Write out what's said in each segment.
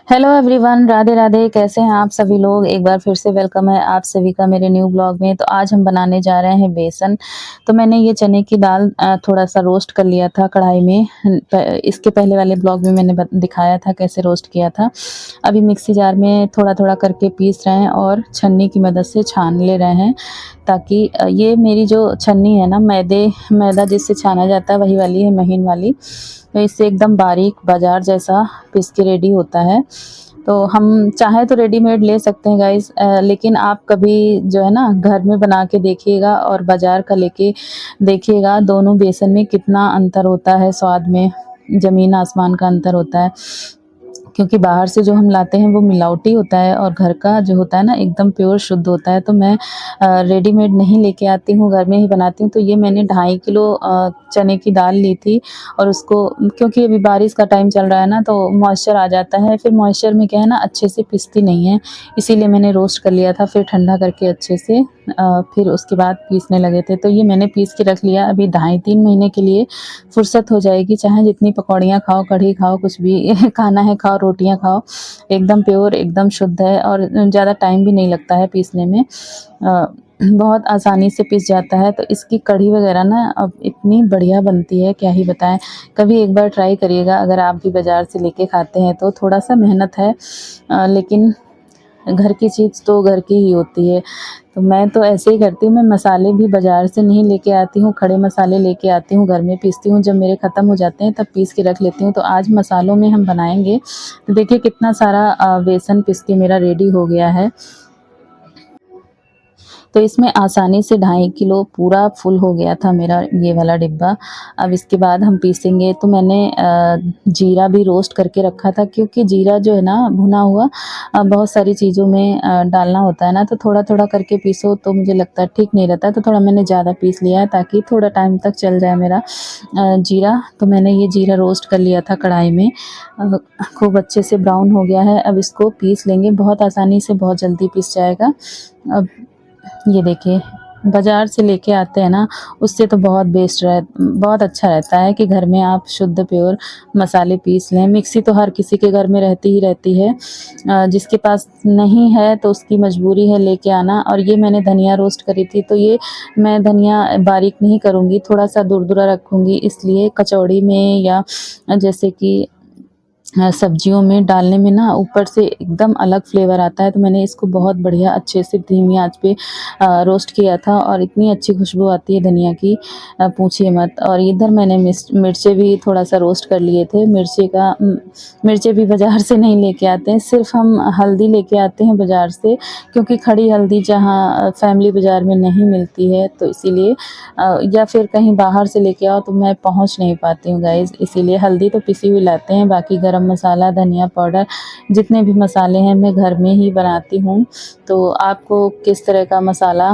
Hello everyone, Radhe Radhe. कैसे हैं आप सभी लोग? एक बार फिर से वेलकम है आप सभी का मेरे न्यू ब्लॉग में। तो आज हम बनाने जा रहे हैं बेसन। तो मैंने ये चने की दाल थोड़ा सा रोस्ट कर लिया था कढ़ाई में। इसके पहले वाले ब्लॉग में मैंने दिखाया था कैसे रोस्ट किया था। अभी मिक्सी जार में थोड़ा थोड़ा करके पीस रहे हैं और छन्नी की मदद से छान ले रहे हैं, ताकि ये मेरी जो छन्नी है ना, मैदा जिससे छाना जाता है वही वाली है, महीन वाली। तो इससे एकदम बारीक बाजार जैसा पीस के रेडी होता है। तो हम चाहे तो रेडीमेड ले सकते हैं गाइस, लेकिन आप कभी जो है ना घर में बना के देखिएगा और बाजार का लेके देखिएगा, दोनों बेसन में कितना अंतर होता है। स्वाद में ज़मीन आसमान का अंतर होता है, क्योंकि बाहर से जो हम लाते हैं वो मिलावटी होता है और घर का जो होता है ना एकदम प्योर शुद्ध होता है। तो मैं रेडीमेड नहीं लेके आती हूँ, घर में ही बनाती हूँ। तो ये मैंने 2.5 किलो चने की दाल ली थी और उसको, क्योंकि अभी बारिश का टाइम चल रहा है ना, तो मॉइस्चर आ जाता है। फिर मॉइस्चर में क्या है ना, अच्छे से पिसती नहीं है, इसीलिए मैंने रोस्ट कर लिया था। फिर ठंडा करके अच्छे से फिर उसके बाद पीसने लगे थे। तो ये मैंने पीस के रख लिया। अभी 2.5-3 महीने के लिए फुर्सत हो जाएगी। चाहे जितनी पकौड़ियाँ खाओ, कढ़ी खाओ, कुछ भी खाना है खाओ, रोटियाँ खाओ, एकदम प्योर एकदम शुद्ध है और ज़्यादा टाइम भी नहीं लगता है पीसने में। बहुत आसानी से पिस जाता है। तो इसकी कढ़ी वगैरह ना अब इतनी बढ़िया बनती है, क्या ही बताएं। कभी एक बार ट्राई करिएगा अगर आप भी बाज़ार से लेके खाते हैं तो। थोड़ा सा मेहनत है, लेकिन घर की चीज़ तो घर की ही होती है। तो मैं तो ऐसे ही करती हूँ। मैं मसाले भी बाज़ार से नहीं लेके आती हूँ, खड़े मसाले लेके आती हूँ, घर में पीसती हूँ। जब मेरे ख़त्म हो जाते हैं तब पीस के रख लेती हूँ। तो आज मसालों में हम बनाएंगे। तो देखिए कितना सारा बेसन पीस के मेरा रेडी हो गया है। तो इसमें आसानी से 2.5 किलो पूरा फुल हो गया था मेरा ये वाला डिब्बा। अब इसके बाद हम पीसेंगे। तो मैंने जीरा भी रोस्ट करके रखा था, क्योंकि जीरा जो है ना भुना हुआ बहुत सारी चीज़ों में डालना होता है ना, तो थोड़ा थोड़ा करके पीसो तो मुझे लगता है ठीक नहीं रहता है। तो थोड़ा मैंने ज़्यादा पीस लिया है ताकि थोड़ा टाइम तक चल जाए मेरा जीरा। तो मैंने ये जीरा रोस्ट कर लिया था कढ़ाई में। खूब अच्छे से ब्राउन हो गया है। अब इसको पीस लेंगे, बहुत आसानी से, बहुत जल्दी पीस जाएगा। अब ये देखिए, बाज़ार से लेके आते हैं ना, उससे तो बहुत अच्छा रहता है कि घर में आप शुद्ध प्योर मसाले पीस लें। मिक्सी तो हर किसी के घर में रहती ही रहती है, जिसके पास नहीं है तो उसकी मजबूरी है लेके आना। और ये मैंने धनिया रोस्ट करी थी, तो ये मैं धनिया बारीक नहीं करूँगी, थोड़ा सा दुरदुरा रखूँगी, इसलिए कचौड़ी में या जैसे कि सब्जियों में डालने में ना ऊपर से एकदम अलग फ्लेवर आता है। तो मैंने इसको बहुत बढ़िया अच्छे से धीमी आंच पे रोस्ट किया था और इतनी अच्छी खुशबू आती है धनिया की, पूछिए मत। और इधर मैंने मिर्चे भी थोड़ा सा रोस्ट कर लिए थे। मिर्चे भी बाज़ार से नहीं लेके आते हैं, सिर्फ हम हल्दी लेके आते हैं बाज़ार से, क्योंकि खड़ी हल्दी जहाँ फैमिली बाज़ार में नहीं मिलती है, तो इसीलिए या फिर कहीं बाहर से लेके आओ तो मैं पहुँच नहीं पाती हूँ गाइज़, इसीलिए हल्दी तो पिसी हुई लाते हैं। बाकी गरम मसाला, धनिया पाउडर, जितने भी मसाले हैं मैं घर में ही बनाती हूँ। तो आपको किस तरह का मसाला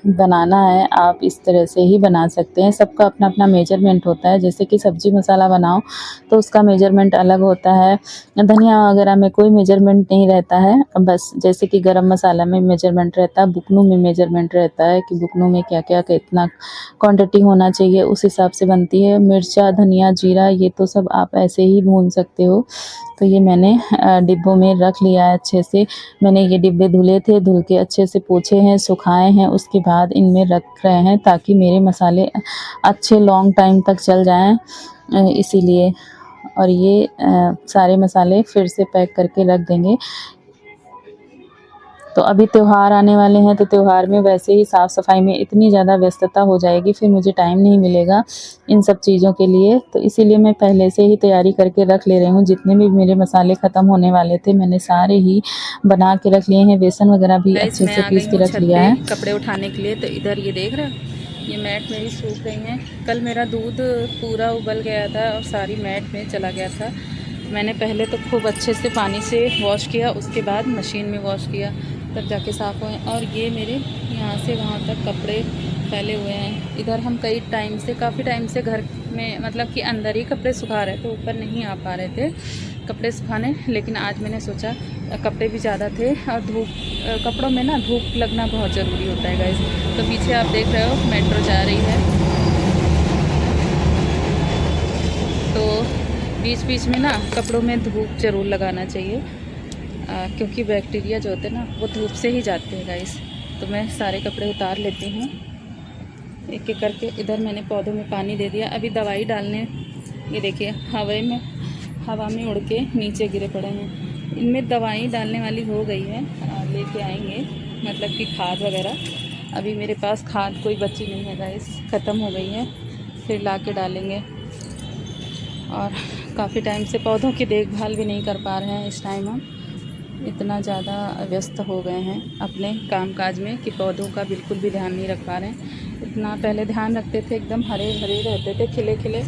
बनाना है, आप इस तरह से ही बना सकते हैं। सबका अपना अपना मेजरमेंट होता है। जैसे कि सब्जी मसाला बनाओ तो उसका मेजरमेंट अलग होता है। धनिया वगैरह में कोई मेजरमेंट नहीं रहता है, बस जैसे कि गरम मसाला में मेजरमेंट रहता है, बुकनों में मेजरमेंट रहता है कि बुकनों में क्या क्या कितना क्वांटिटी होना चाहिए, उस हिसाब से बनती है। मिर्चा, धनिया, जीरा, ये तो सब आप ऐसे ही भून सकते हो। तो ये मैंने डिब्बों में रख लिया है अच्छे से। मैंने ये डिब्बे धुले थे, धुल के अच्छे से पोंछे हैं, सुखाए हैं, उसके बाद इनमें रख रहे हैं ताकि मेरे मसाले अच्छे लॉन्ग टाइम तक चल जाएं, इसीलिए। और ये सारे मसाले फिर से पैक करके रख देंगे। तो अभी त्यौहार आने वाले हैं, तो त्यौहार में वैसे ही साफ़ सफाई में इतनी ज़्यादा व्यस्तता हो जाएगी, फिर मुझे टाइम नहीं मिलेगा इन सब चीज़ों के लिए। तो इसीलिए मैं पहले से ही तैयारी करके रख ले रही हूँ। जितने भी मेरे मसाले ख़त्म होने वाले थे मैंने सारे ही बना के रख लिए हैं। बेसन वगैरह भी गाइस, अच्छे मैं से आ पीस गई के हूँ रख छत लिया पे है। कपड़े उठाने के लिए। तो इधर ये देख रहे हो, ये मैट मेरी सूख गई हैं। कल मेरा दूध पूरा उबल गया था और सारी मैट में चला गया था। मैंने पहले तो खूब अच्छे से पानी से वॉश किया, उसके बाद मशीन में वॉश किया, तब जाके साफ़ हुए। और ये मेरे यहाँ से वहाँ तक कपड़े फैले हुए हैं। इधर हम काफ़ी टाइम से घर में, मतलब कि अंदर ही कपड़े सुखा रहे थे, ऊपर नहीं आ पा रहे थे कपड़े सुखाने। लेकिन आज मैंने सोचा, कपड़े भी ज़्यादा थे और कपड़ों में ना धूप लगना बहुत ज़रूरी होता है गाइस। तो पीछे आप देख रहे हो मेट्रो जा रही है। तो बीच बीच में ना कपड़ों में धूप ज़रूर लगाना चाहिए, क्योंकि बैक्टीरिया जो होते हैं ना वो धूप से ही जाते हैं गाइस। तो मैं सारे कपड़े उतार लेती हूँ एक एक करके। इधर मैंने पौधों में पानी दे दिया। अभी दवाई डालने, ये देखिए हवा में उड़ के नीचे गिरे पड़े हैं। इनमें दवाई डालने वाली हो गई है, लेके आएंगे, मतलब कि खाद वगैरह। अभी मेरे पास खाद कोई बची नहीं है गाइस, ख़त्म हो गई है, फिर ला के डालेंगे। और काफ़ी टाइम से पौधों की देखभाल भी नहीं कर पा रहे हैं इस टाइम हम, इतना ज़्यादा व्यस्त हो गए हैं अपने कामकाज में कि पौधों का बिल्कुल भी ध्यान नहीं रख पा रहे हैं। इतना पहले ध्यान रखते थे, एकदम हरे भरे रहते थे, खिले खिले।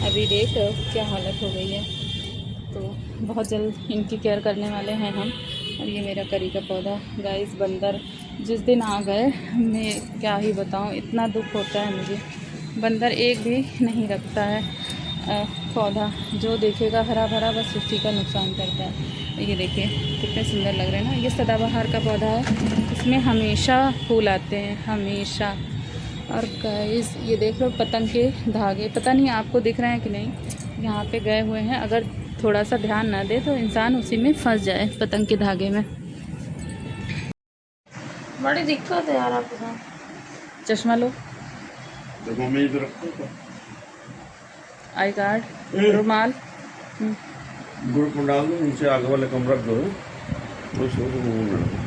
अभी देख क्या हालत हो गई है। तो बहुत जल्द इनकी केयर करने वाले हैं हम। और ये मेरा करी का पौधा गाइस, बंदर जिस दिन आ गए, मैं क्या ही बताऊं, इतना दुख होता है मुझे। बंदर एक भी नहीं रखता है पौधा, जो देखेगा हरा भरा बस उसी का नुकसान करता है। ये देखिए कितने सुंदर लग रहे हैं ना। ये सदाबहार का पौधा है, इसमें हमेशा फूल आते हैं, हमेशा। और गाइस ये देख लो पतंग के धागे, पता नहीं आपको दिख रहे हैं कि नहीं, यहाँ पे गए हुए हैं। अगर थोड़ा सा ध्यान ना दे तो इंसान उसी में फंस जाए, पतंग के धागे में। बड़ी दिक्कत है यार आपके साथ। चश्मा लो, देखो मैं इधर रखता था आई कार्ड, रुमाल। ग्रुप में डाल दो, नीचे आगे वाले कम रख दो, बस हो तो मुंह में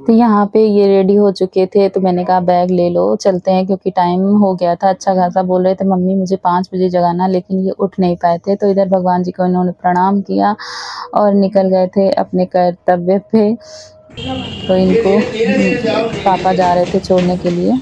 तो यहाँ पे ये रेडी हो चुके थे, तो मैंने कहा बैग ले लो चलते हैं, क्योंकि टाइम हो गया था अच्छा खासा। बोल रहे थे मम्मी मुझे 5 बजे जगाना, लेकिन ये उठ नहीं पाए थे। तो इधर भगवान जी को इन्होंने प्रणाम किया और निकल गए थे अपने कर्तव्य पे। तो इनको पापा जा रहे थे छोड़ने के लिए।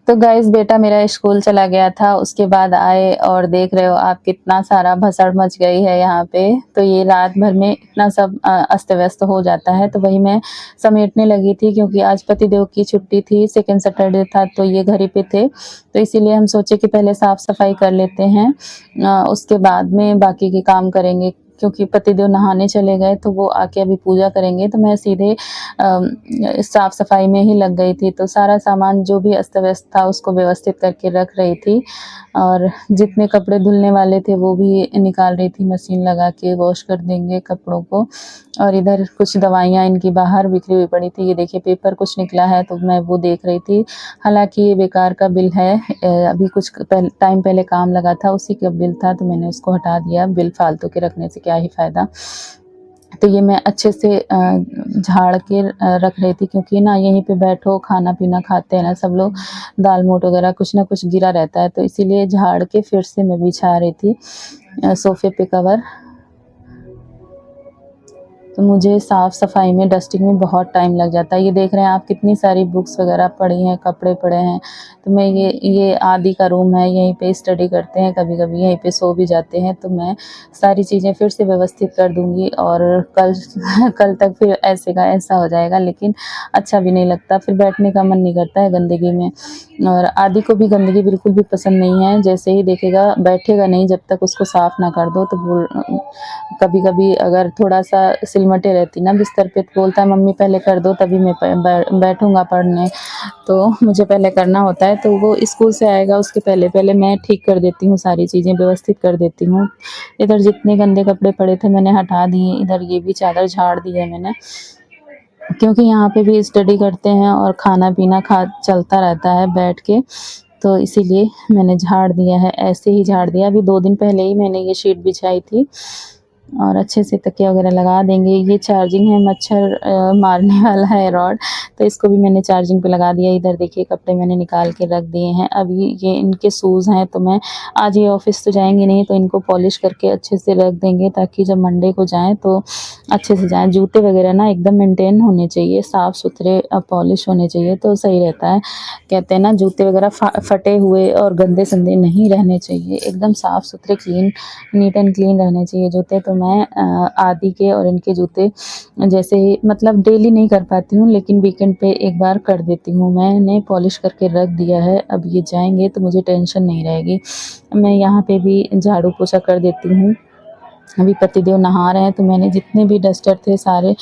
तो गाइस बेटा मेरा स्कूल चला गया था, उसके बाद आए और देख रहे हो आप कितना सारा भसड़ मच गई है यहाँ पे। तो ये रात भर में इतना सब अस्त व्यस्त हो जाता है। तो वही मैं समेटने लगी थी, क्योंकि आज पतिदेव की छुट्टी थी, सेकंड सैटरडे था, तो ये घर ही पे थे। तो इसीलिए हम सोचे कि पहले साफ सफाई कर लेते हैं, उसके बाद में बाकी के काम करेंगे, क्योंकि पतिदेव नहाने चले गए तो वो आके अभी पूजा करेंगे। तो मैं सीधे साफ सफाई में ही लग गई थी। तो सारा सामान जो भी अस्त व्यस्त था उसको व्यवस्थित करके रख रही थी, और जितने कपड़े धुलने वाले थे वो भी निकाल रही थी, मशीन लगा के वॉश कर देंगे कपड़ों को। और इधर कुछ दवाइयाँ इनकी बाहर बिखरी हुई पड़ी थी, ये देखिए पेपर कुछ निकला है, तो मैं वो देख रही थी। हालांकि ये बेकार का बिल है, अभी कुछ टाइम पहले काम लगा था उसी का बिल था, तो मैंने उसको हटा दिया। बिल फालतू के रखने से क्या ही फ़ायदा। तो ये मैं अच्छे से झाड़ के रख रही थी, क्योंकि ना यहीं पे बैठो खाना पीना खाते हैं ना सब लोग, दाल मोट वगैरह कुछ ना कुछ गिरा रहता है। तो इसीलिए झाड़ के फिर से मैं बिछा रही थी सोफ़े पे कवर। तो मुझे साफ़ सफाई में, डस्टिंग में बहुत टाइम लग जाता है। ये देख रहे हैं आप कितनी सारी बुक्स वगैरह पड़ी हैं, कपड़े पड़े हैं। तो मैं ये आदि का रूम है, यहीं पे स्टडी करते हैं, कभी कभी यहीं पे सो भी जाते हैं। तो मैं सारी चीज़ें फिर से व्यवस्थित कर दूंगी, और कल कल तक फिर ऐसे का ऐसा हो जाएगा, लेकिन अच्छा भी नहीं लगता, फिर बैठने का मन नहीं करता है गंदगी में। और आदि को भी गंदगी बिल्कुल भी पसंद नहीं है, जैसे ही देखेगा बैठेगा नहीं जब तक उसको साफ़ ना कर दो। तो कभी कभी अगर थोड़ा सा सिलमटे रहती ना बिस्तर पे, तो बोलता है मम्मी पहले कर दो तभी मैं बैठूंगा पढ़ने। तो मुझे पहले करना होता है। तो वो स्कूल से आएगा उसके पहले पहले मैं ठीक कर देती हूँ, सारी चीज़ें व्यवस्थित कर देती हूँ। इधर जितने गंदे कपड़े पड़े थे मैंने हटा दिए, इधर ये भी चादर झाड़ दी है मैंने, क्योंकि यहाँ पे भी स्टडी करते हैं और खाना पीना चलता रहता है बैठ के। तो इसीलिए मैंने झाड़ दिया है, ऐसे ही झाड़ दिया। अभी 2 दिन पहले ही मैंने ये शीट बिछाई थी, और अच्छे से तकिया वगैरह लगा देंगे। ये चार्जिंग है, मच्छर मारने वाला है रॉड, तो इसको भी मैंने चार्जिंग पे लगा दिया। इधर देखिए कपड़े मैंने निकाल के रख दिए हैं। अभी ये इनके शूज़ हैं, तो मैं आज ये ऑफिस तो जाएंगे नहीं, तो इनको पॉलिश करके अच्छे से रख देंगे, ताकि जब मंडे को जाएँ तो अच्छे से जाएँ। जूते वगैरह ना एकदम मेंटेन होने चाहिए, साफ़ सुथरे पॉलिश होने चाहिए, तो सही रहता है। कहते हैं ना जूते वगैरह फटे हुए और गंदे संदे नहीं रहने चाहिए, एकदम साफ़ सुथरे क्लीन, नीट एंड क्लीन रहने चाहिए जूते। तो मैं आदि के और इनके जूते जैसे ही, मतलब डेली नहीं कर पाती हूँ, लेकिन वीकेंड पे एक बार कर देती हूँ। मैंने पॉलिश करके रख दिया है, अब ये जाएंगे तो मुझे टेंशन नहीं रहेगी। मैं यहाँ पे भी झाड़ू पोछा कर देती हूँ। अभी पतिदेव नहा रहे हैं, तो मैंने जितने भी डस्टर थे सारे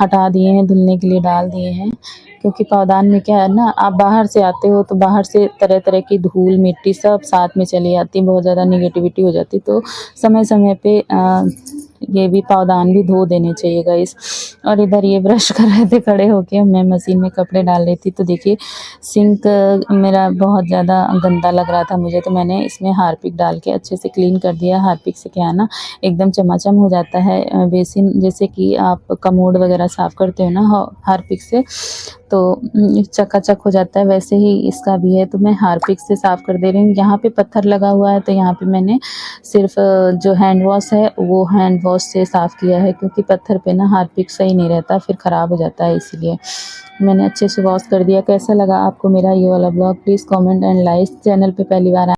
हटा दिए हैं, धुलने के लिए डाल दिए हैं। क्योंकि पावदान में क्या है ना, आप बाहर से आते हो तो बाहर से तरह तरह की धूल मिट्टी सब साथ में चली आती है, बहुत ज़्यादा निगेटिविटी हो जाती, तो समय समय पे ये भी पावदान भी धो देने चाहिए गाइस। और इधर ये ब्रश कर रहे थे खड़े होके, मैं मशीन में कपड़े डाल रही थी, तो देखिए सिंक मेरा बहुत ज़्यादा गंदा लग रहा था मुझे, तो मैंने इसमें हार्पिक डाल के अच्छे से क्लीन कर दिया। हार्पिक से क्या है ना, एकदम चमाचम हो जाता है बेसिन, जैसे कि आप कमोड वगैरह साफ़ करते हो ना हार्पिक से, तो चकाचक हो जाता है, वैसे ही इसका भी है। तो मैं हार्पिक से साफ़ कर दे रही हूँ। यहाँ पे पत्थर लगा हुआ है, तो यहाँ पे मैंने सिर्फ जो हैंड वॉश है वो हैंड वॉश से साफ़ किया है, क्योंकि पत्थर पे ना हार्पिक सही नहीं रहता, फिर ख़राब हो जाता है, इसीलिए मैंने अच्छे से वॉश कर दिया। कैसा लगा आपको मेरा ये वाला blog? Please comment and like. Channel पे पहली बार